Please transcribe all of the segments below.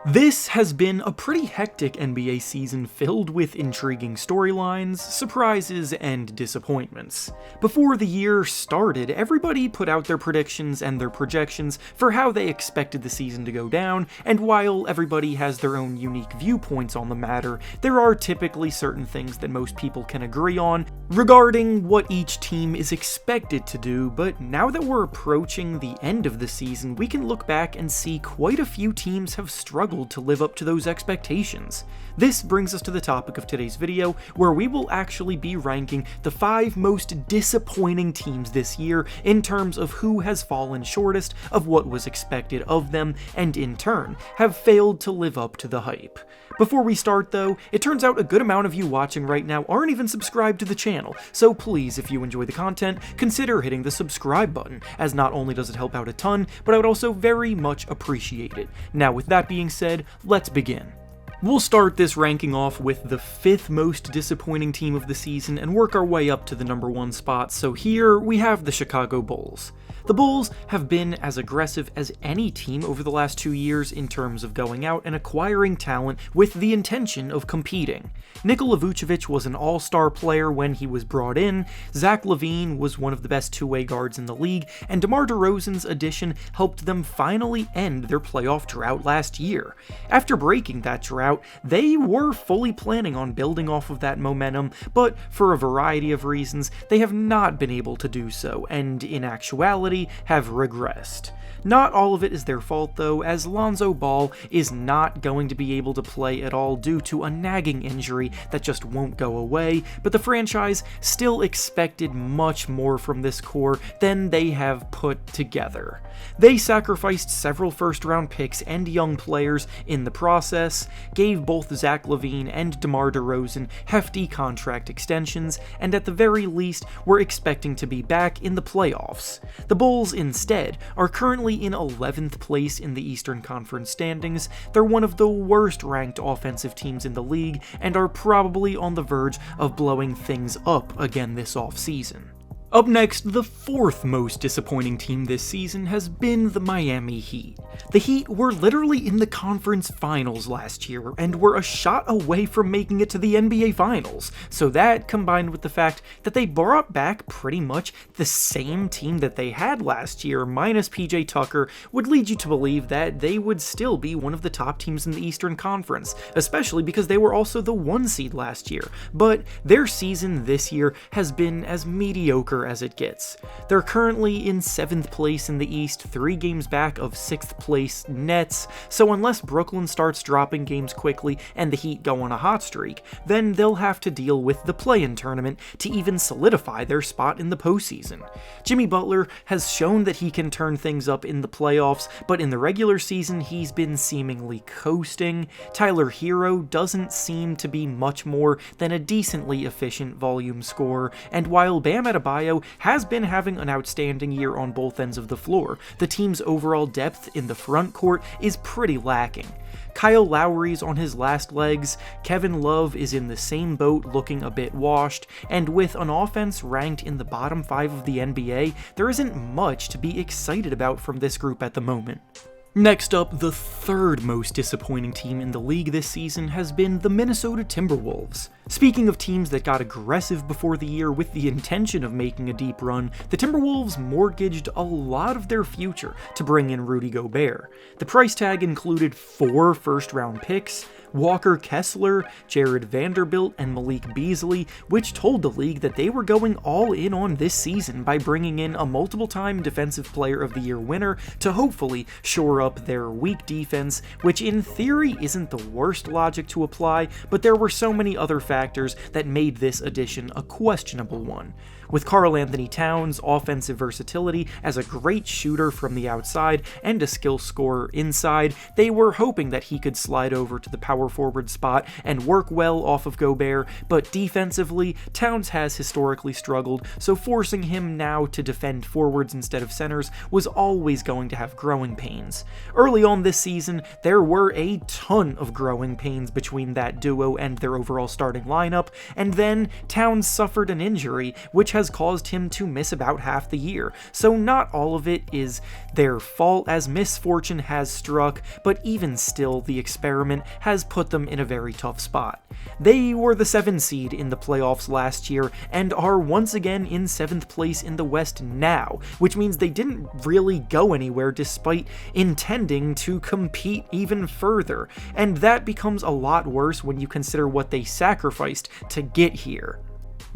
This has been a pretty hectic NBA season filled with intriguing storylines, surprises, and disappointments. Before the year started, everybody put out their predictions and their projections for how they expected the season to go down, and while everybody has their own unique viewpoints on the matter, there are typically certain things that most people can agree on regarding what each team is expected to do. But now that we're approaching the end of the season, we can look back and see quite a few teams have struggled to live up to those expectations. This brings us to the topic of today's video, where we will actually be ranking the 5 most disappointing teams this year in terms of who has fallen shortest of what was expected of them, and in turn, have failed to live up to the hype. Before we start though, it turns out a good amount of you watching right now aren't even subscribed to the channel, so please, if you enjoy the content, consider hitting the subscribe button, as not only does it help out a ton, but I would also very much appreciate it. Now with that being said, let's begin. We'll start this ranking off with the 5th most disappointing team of the season and work our way up to the number 1 spot, so here we have the Chicago Bulls. The Bulls have been as aggressive as any team over the last 2 years in terms of going out and acquiring talent with the intention of competing. Nikola Vucevic was an all-star player when he was brought in, Zach LaVine was one of the best two-way guards in the league, and DeMar DeRozan's addition helped them finally end their playoff drought last year. After breaking that drought, they were fully planning on building off of that momentum, but for a variety of reasons, they have not been able to do so, and in actuality, have regressed. Not all of it is their fault though, as Lonzo Ball is not going to be able to play at all due to a nagging injury that just won't go away, but the franchise still expected much more from this core than they have put together. They sacrificed several first-round picks and young players in the process, gave both Zach LaVine and DeMar DeRozan hefty contract extensions, and at the very least were expecting to be back in the playoffs. The Bulls, instead, are currently in 11th place in the Eastern Conference standings. They're one of the worst-ranked offensive teams in the league, and are probably on the verge of blowing things up again this offseason. Up next, the 4th most disappointing team this season has been the Miami Heat. The Heat were literally in the conference finals last year, and were a shot away from making it to the NBA Finals, so that, combined with the fact that they brought back pretty much the same team that they had last year, minus PJ Tucker, would lead you to believe that they would still be one of the top teams in the Eastern Conference, especially because they were also the 1 seed last year, but their season this year has been as mediocre as it gets. They're currently in 7th place in the East, 3 games back of 6th place Nets, so unless Brooklyn starts dropping games quickly and the Heat go on a hot streak, then they'll have to deal with the play-in tournament to even solidify their spot in the postseason. Jimmy Butler has shown that he can turn things up in the playoffs, but in the regular season he's been seemingly coasting. Tyler Hero doesn't seem to be much more than a decently efficient volume scorer, and while Bam Adebayo has been having an outstanding year on both ends of the floor, the team's overall depth in the front court is pretty lacking. Kyle Lowry's on his last legs, Kevin Love is in the same boat looking a bit washed, and with an offense ranked in the bottom 5 of the NBA, there isn't much to be excited about from this group at the moment. Next up, the 3rd most disappointing team in the league this season has been the Minnesota Timberwolves. Speaking of teams that got aggressive before the year with the intention of making a deep run, the Timberwolves mortgaged a lot of their future to bring in Rudy Gobert. The price tag included 4 first-round picks, Walker Kessler, Jared Vanderbilt, and Malik Beasley, which told the league that they were going all in on this season by bringing in a multiple-time Defensive Player of the Year winner to hopefully shore up their weak defense, which in theory isn't the worst logic to apply, but there were so many other factors that made this addition a questionable one. With Karl Anthony Towns' offensive versatility as a great shooter from the outside and a skill scorer inside, they were hoping that he could slide over to the power power forward spot and work well off of Gobert, but defensively, Towns has historically struggled, so forcing him now to defend forwards instead of centers was always going to have growing pains. Early on this season, there were a ton of growing pains between that duo and their overall starting lineup, and then Towns suffered an injury, which has caused him to miss about half the year, so not all of it is their fault as misfortune has struck, but even still, the experiment has put them in a very tough spot. They were the 7th seed in the playoffs last year and are once again in 7th place in the West now, which means they didn't really go anywhere despite intending to compete even further, and that becomes a lot worse when you consider what they sacrificed to get here.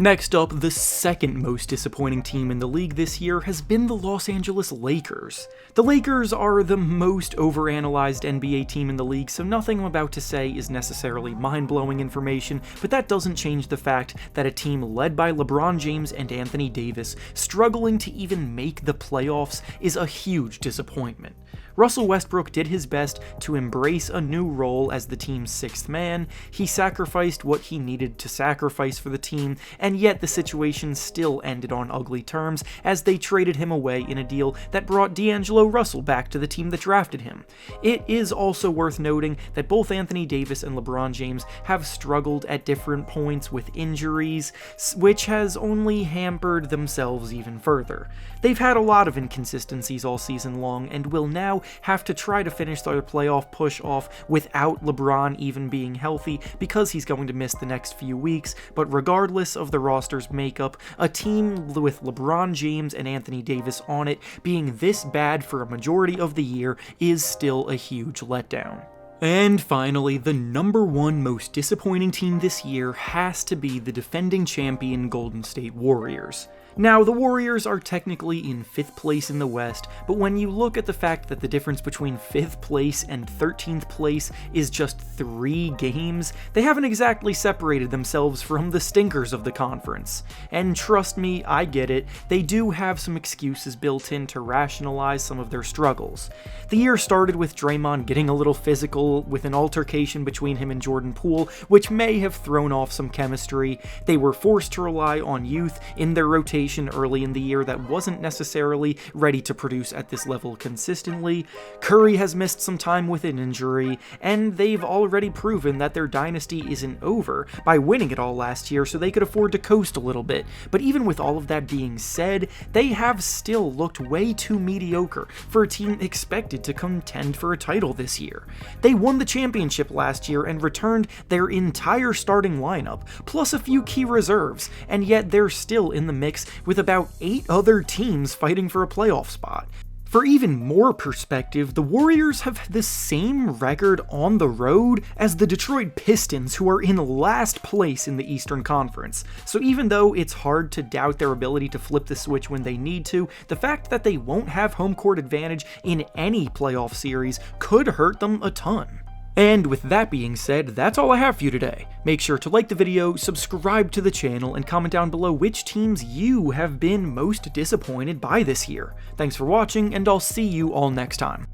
Next up, the second most disappointing team in the league this year has been the Los Angeles Lakers. The Lakers are the most overanalyzed NBA team in the league, so nothing I'm about to say is necessarily mind-blowing information, but that doesn't change the fact that a team led by LeBron James and Anthony Davis struggling to even make the playoffs is a huge disappointment. Russell Westbrook did his best to embrace a new role as the team's 6th man. He sacrificed what he needed to sacrifice for the team, and yet the situation still ended on ugly terms as they traded him away in a deal that brought D'Angelo Russell back to the team that drafted him. It is also worth noting that both Anthony Davis and LeBron James have struggled at different points with injuries, which has only hampered themselves even further. They've had a lot of inconsistencies all season long and will now have to try to finish their playoff push off without LeBron even being healthy because he's going to miss the next few weeks, but regardless of the roster's makeup, a team with LeBron James and Anthony Davis on it being this bad for a majority of the year is still a huge letdown. And finally, the number one most disappointing team this year has to be the defending champion Golden State Warriors. Now, the Warriors are technically in 5th place in the West, but when you look at the fact that the difference between 5th place and 13th place is just 3 games, they haven't exactly separated themselves from the stinkers of the conference. And trust me, I get it, they do have some excuses built in to rationalize some of their struggles. The year started with Draymond getting a little physical with an altercation between him and Jordan Poole, which may have thrown off some chemistry. They were forced to rely on youth in their rotation early in the year that wasn't necessarily ready to produce at this level consistently. Curry has missed some time with an injury, and they've already proven that their dynasty isn't over by winning it all last year, so they could afford to coast a little bit. But even with all of that being said, they have still looked way too mediocre for a team expected to contend for a title this year. They won the championship last year and returned their entire starting lineup, plus a few key reserves, and yet they're still in the mix with about 8 other teams fighting for a playoff spot. For even more perspective, the Warriors have the same record on the road as the Detroit Pistons, who are in last place in the Eastern Conference. So even though it's hard to doubt their ability to flip the switch when they need to, the fact that they won't have home court advantage in any playoff series could hurt them a ton. And with that being said, that's all I have for you today. Make sure to like the video, subscribe to the channel, and comment down below which teams you have been most disappointed by this year. Thanks for watching, and I'll see you all next time.